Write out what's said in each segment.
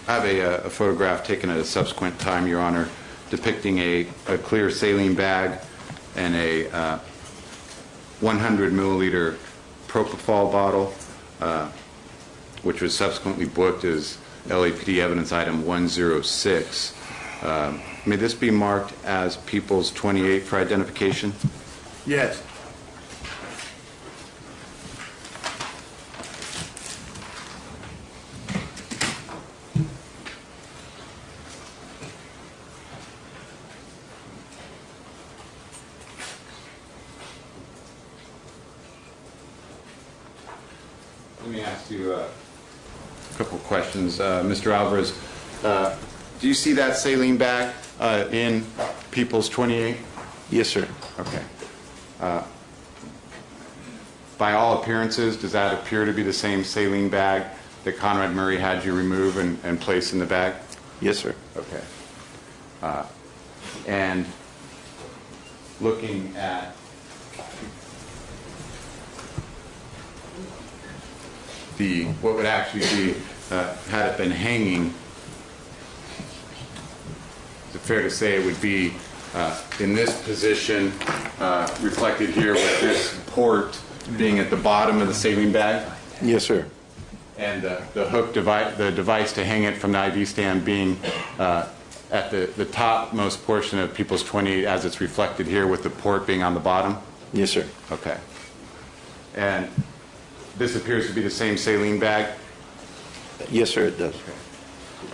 I have a photograph taken at a subsequent time, Your Honor, depicting a clear saline bag and a 100 milliliter propofol bottle, which was subsequently booked as LAPD evidence item 106. May this be marked as People's 28 for identification? Yes. Let me ask you a couple of questions. Mr. Alvarez, do you see that saline bag in People's 28? Yes, sir. Okay. By all appearances, does that appear to be the same saline bag that Conrad Murray had you remove and place in the bag? Yes, sir. Okay. And looking at what would actually be, had it been hanging, is it fair to say it would be in this position, reflected here with this port being at the bottom of the saline bag? Yes, sir. And the hook device, the device to hang it from the ID stand being at the topmost portion of People's 28 as it's reflected here with the port being on the bottom? Yes, sir. Okay. And this appears to be the same saline bag? Yes, sir, it does.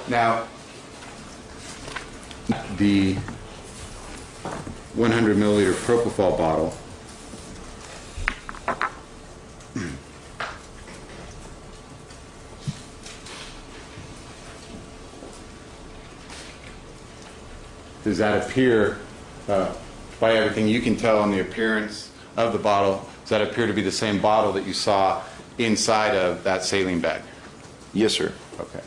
Now, the 100 milliliter propofol bottle, does that appear, by everything you can tell on the appearance of the bottle, does that appear to be the same bottle that you saw inside of that saline bag? Yes, sir. Okay.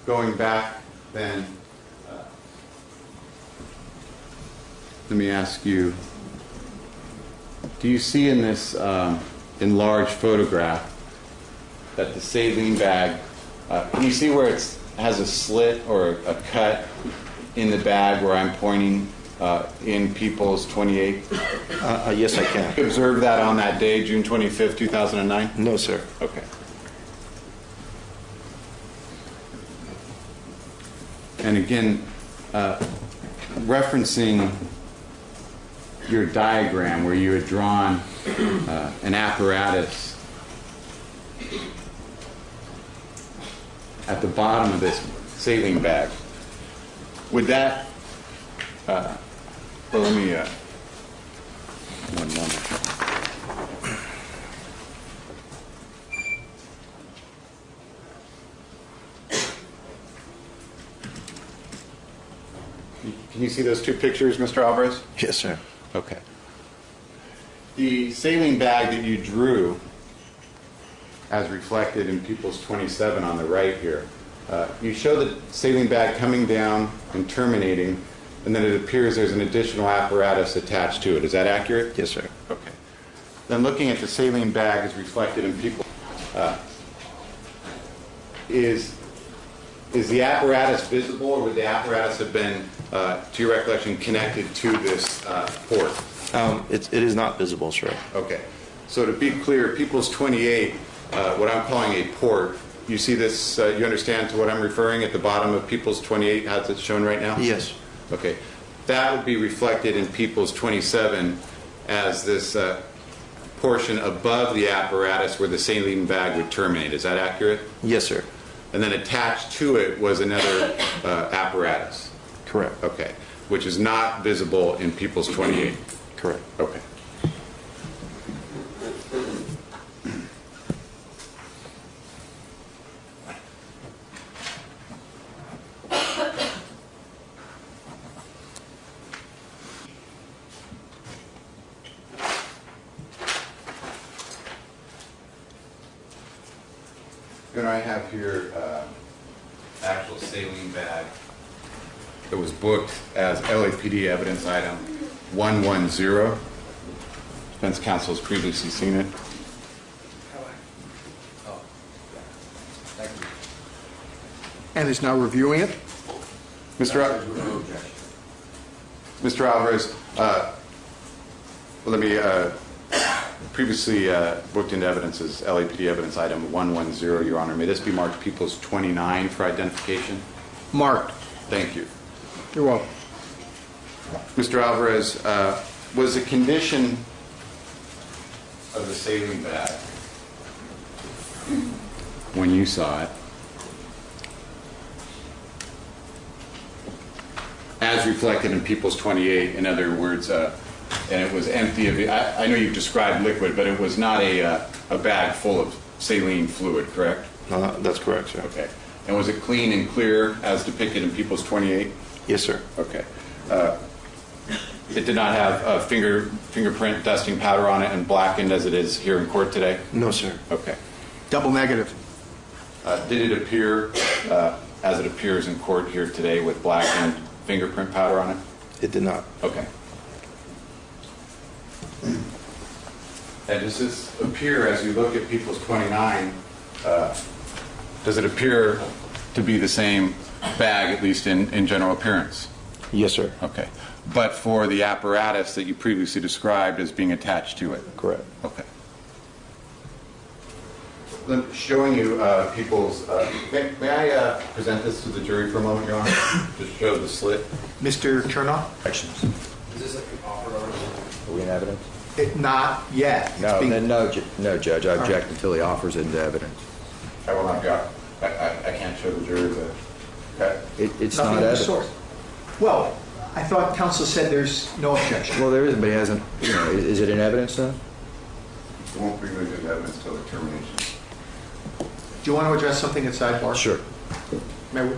Going back then, let me ask you, do you see in this enlarged photograph that the saline bag, can you see where it has a slit or a cut in the bag where I'm pointing in People's 28? Yes, I can. You observed that on that day, June 25th, 2009? No, sir. Okay. And again, referencing your diagram where you had drawn an apparatus at the bottom of this saline bag, would that, well, let me, one moment. Can you see those two pictures, Mr. Alvarez? Yes, sir. Okay. The saline bag that you drew, as reflected in People's 27 on the right here, you show the saline bag coming down and terminating, and then it appears there's an additional apparatus attached to it. Is that accurate? Yes, sir. Okay. Then looking at the saline bag as reflected in People, is the apparatus visible, or would the apparatus have been, to your recollection, connected to this port? It is not visible, sir. Okay. So to be clear, People's 28, what I'm calling a port, you see this, you understand to what I'm referring at the bottom of People's 28 as it's shown right now? Yes. Okay. That would be reflected in People's 27 as this portion above the apparatus where the saline bag would terminate. Is that accurate? Yes, sir. And then attached to it was another apparatus. Correct. Okay. Which is not visible in People's 28. Correct. Okay. And I have here actual saline bag that was booked as LAPD evidence item 110. Defense counsel has previously seen it. and is now reviewing it. Mr. Alvarez, let me, previously booked into evidence as LAPD evidence item 110, Your Honor. May this be marked Peoples 29 for identification? Marked. Thank you. You're welcome. Mr. Alvarez, was the condition of the saline bag when you saw it as reflected in Peoples 28, in other words, and it was empty of, I know you've described liquid, but it was not a bag full of saline fluid, correct? That's correct, sir. Okay. And was it clean and clear as depicted in Peoples 28? Yes, sir. Okay. It did not have a fingerprint dusting powder on it and blackened as it is here in court today? No, sir. Okay. Double negative. Did it appear as it appears in court here today with blackened fingerprint powder on it? It did not. Okay. And does this appear, as you look at Peoples 29, does it appear to be the same bag, at least in general appearance? Yes, sir. Okay. But for the apparatus that you previously described as being attached to it? Correct. Okay. Then showing you Peoples, may I present this to the jury for a moment, Your Honor? Just show the slit. Mr. Chernoff? Is this like an offer already? Are we in evidence? Not yet. It's No, being- then no, no, Judge. I object until he offers it into evidence. I will not go. I can't show the jury the. Okay. It's Nothing not of the evidence. sort. Well, I thought counsel said there's no objection. Well, there isn't, but he hasn't, is it in evidence then? It won't be moved into evidence until the termination. Do you want to address something at sidebar? Sure. May we?